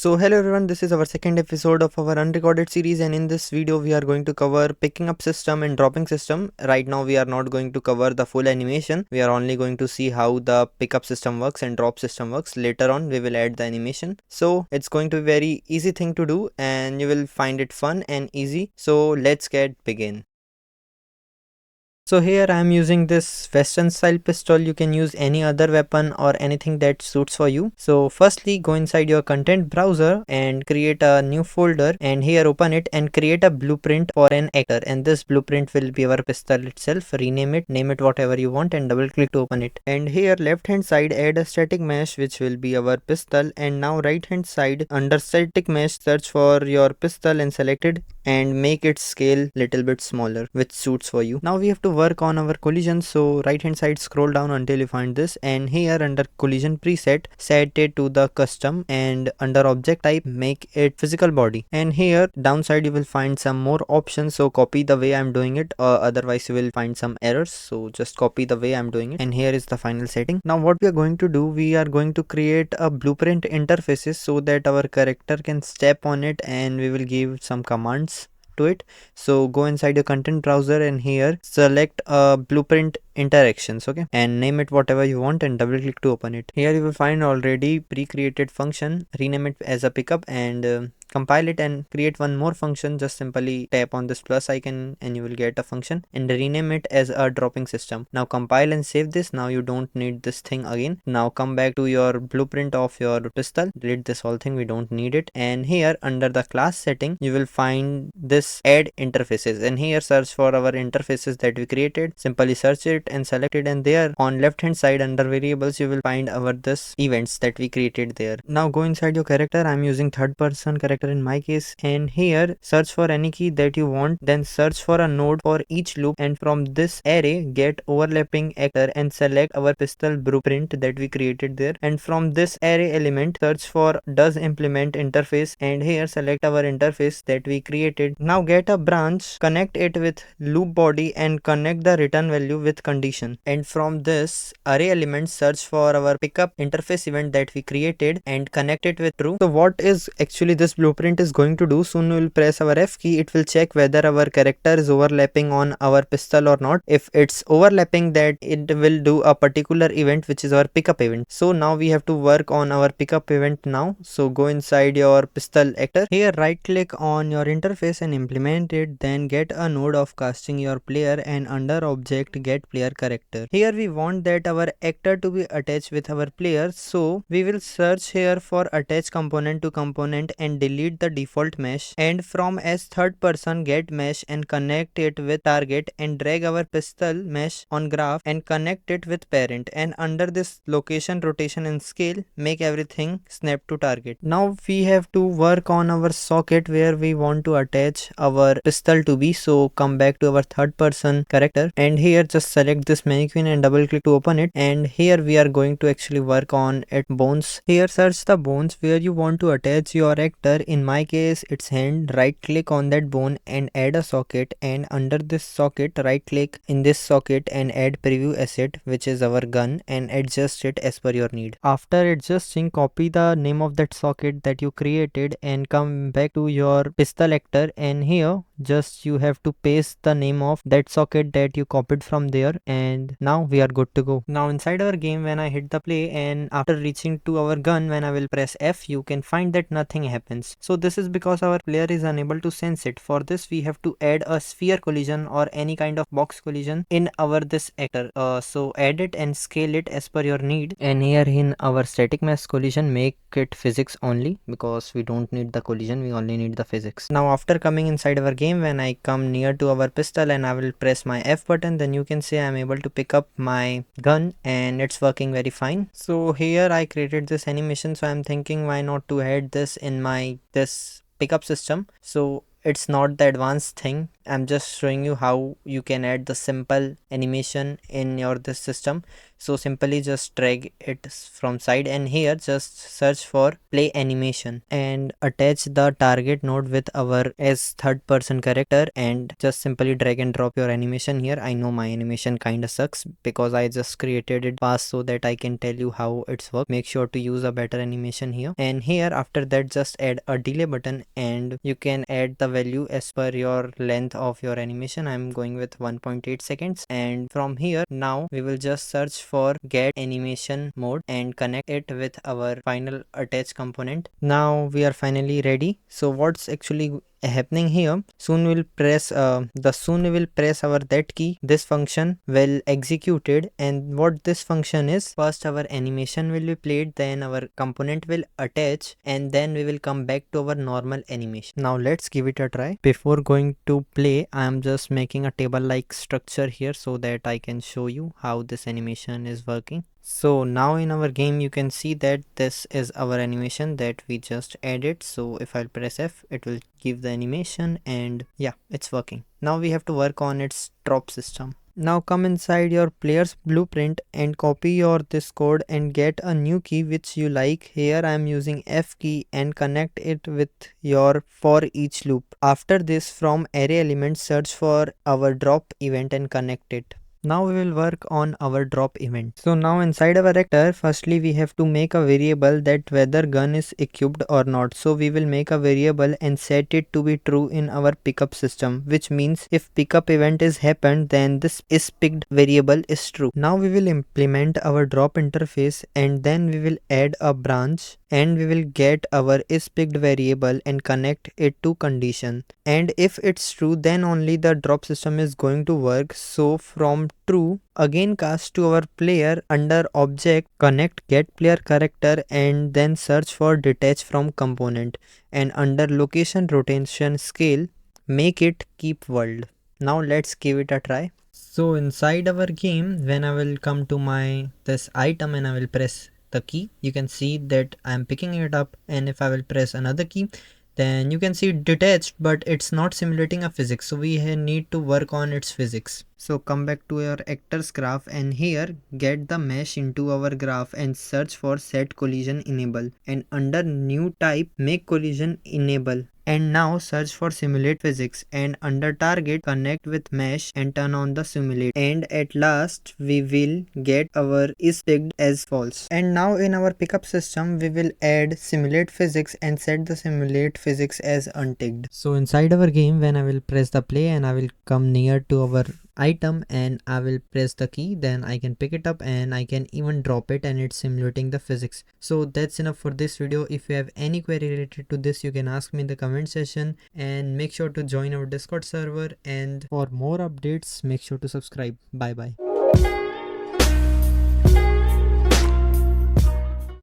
So hello everyone, this is our second episode of our unrecorded series, and in this video we are going to cover picking up system and dropping system. Right now we are not going to cover the full animation. We are only going to see how the pickup system works and drop system works. Later on we will add the animation. So it's going to be very easy thing to do and you will find it fun and easy. So let's get begin. So here I am using this western style pistol. You can use any other weapon or anything that suits for you. So firstly go inside your content browser and create a new folder, and here open it and create a blueprint for an actor, and this blueprint will be our pistol itself. Rename it, name it whatever you want, and double click to open it. And here left hand side add a static mesh which will be our pistol, and now right hand side under static mesh search for your pistol and select it and make its scale little bit smaller which suits for you. Now we have to work on our collision, so right hand side scroll down until you find this, and here under collision preset set it to the custom, and under object type make it physical body, and here downside you will find some more options, so copy the way I'm doing it, otherwise you will find some errors, so just copy the way I'm doing it, and here is the final setting. Now what we are going to do, we are going to create a blueprint interfaces so that our character can step on it, and we will give some commands to it. So go inside your content browser and here select blueprint interactions, okay, and name it whatever you want and double click to open it. Here you will find already pre-created function, rename it as a pickup, and compile it and create one more function. Just simply tap on this plus icon and you will get a function, and rename it as a dropping system. Now compile and save this. Now you don't need this thing again. Now come back to your blueprint of your pistol, delete this whole thing, we don't need it, and here under the class setting you will find this add interfaces, and here search for our interfaces that we created. Simply search it and select it, and there on left hand side under variables you will find our this events that we created there. Now go inside your character. I'm using third person character in my case, and here search for any key that you want, then search for a node for each loop, and from this array get overlapping actor and select our pistol blueprint that we created there, and from this array element search for does implement interface, and here select our interface that we created. Now get a branch, connect it with loop body and connect the return value with condition, and from this array element search for our pickup interface event that we created and connect it with true. So what is actually this blueprint is going to do, soon we will press our F key, it will check whether our character is overlapping on our pistol or not. If it's overlapping, that it will do a particular event which is our pickup event. So now we have to work on our pickup event now. So go inside your pistol actor, here right click on your interface and implement it, then get a node of casting your player, and under object get player character. Here we want that our actor to be attached with our player, so we will search here for attach component to component and delete the default mesh, and from as third person get mesh and connect it with target, and drag our pistol mesh on graph and connect it with parent, and under this location, rotation and scale make everything snap to target. Now we have to work on our socket where we want to attach our pistol to be, so come back to our third person character, and here just select this mannequin and double click to open it, and here we are going to actually work on it bones. Here search the bones where you want to attach your actor. In my case it's hand, right click on that bone and add a socket, and under this socket right click in this socket and add preview asset which is our gun, and adjust it as per your need. After adjusting, copy the name of that socket that you created and come back to your pistol actor, and here just you have to paste the name of that socket that you copied from there, and now we are good to go. Now inside our game, when I hit the play and after reaching to our gun, when I will press F, you can find that nothing happens. So this is because our player is unable to sense it. For this we have to add a sphere collision or any kind of box collision in our this actor. So add it and scale it as per your need, and here in our static mesh collision make it physics only because we don't need the collision, we only need the physics. Now after coming inside our game, when I come near to our pistol and I will press my F button, then you can say I'm able to pick up my gun and it's working very fine. So here I created this animation, so I'm thinking why not to add this in my this pickup system. So it's not the advanced thing I'm just showing you how you can add the simple animation in your this system. So simply just drag it from side, and here just search for play animation and attach the target node with our as third person character, and just simply drag and drop your animation here. I know my animation kinda sucks because I just created it fast so that I can tell you how it's work. Make sure to use a better animation here, and here after that just add a delay button, and you can add the value as per your length of your animation. I'm going with 1.8 seconds, and from here now we will just search for get animation mode and connect it with our final attach component. Now we are finally ready. So what's actually happening here, soon we will press our that key, this function will executed, and what this function is, first our animation will be played, then our component will attach, and then we will come back to our normal animation. Now let's give it a try. Before going to play, I am just making a table like structure here so that I can show you how this animation is working. So now in our game you can see that this is our animation that we just added. So if I'll press F, it will give the animation, and yeah, it's working. Now we have to work on its drop system. Now come inside your player's blueprint and copy your this code and get a new key which you like. Here I am using F key and connect it with your for each loop. After this, from array element search for our drop event and connect it. Now we will work on our drop event. So now inside our actor, firstly we have to make a variable that whether gun is equipped or not. So we will make a variable and set it to be true in our pickup system, which means if pickup event is happened, then this is picked variable is true. Now we will implement our drop interface, and then we will add a branch, and we will get our is picked variable and connect it to condition, and if it's true then only the drop system is going to work. So from true, again cast to our player under object, connect get player character, and then search for detach from component, and under location rotation scale make it keep world. Now let's give it a try. So inside our game, when I will come to my this item and I will press the key, you can see that I am picking it up, and if I will press another key, then you can see detached, but it's not simulating a physics, so we need to work on its physics. So come back to your actors graph, and here get the mesh into our graph and search for set collision enable, and under new type make collision enable, and now search for simulate physics, and under target connect with mesh and turn on the simulate, and at last we will get our is picked as false. And now in our pickup system we will add simulate physics and set the simulate physics as unticked. So inside our game, when I will press the play and I will come near to our item and I will press the key, then I can pick it up and I can even drop it, and it's simulating the physics. So that's enough for this video. If you have any query related to this, you can ask me in the comment section, and make sure to join our Discord server, and for more updates make sure to subscribe. Bye bye.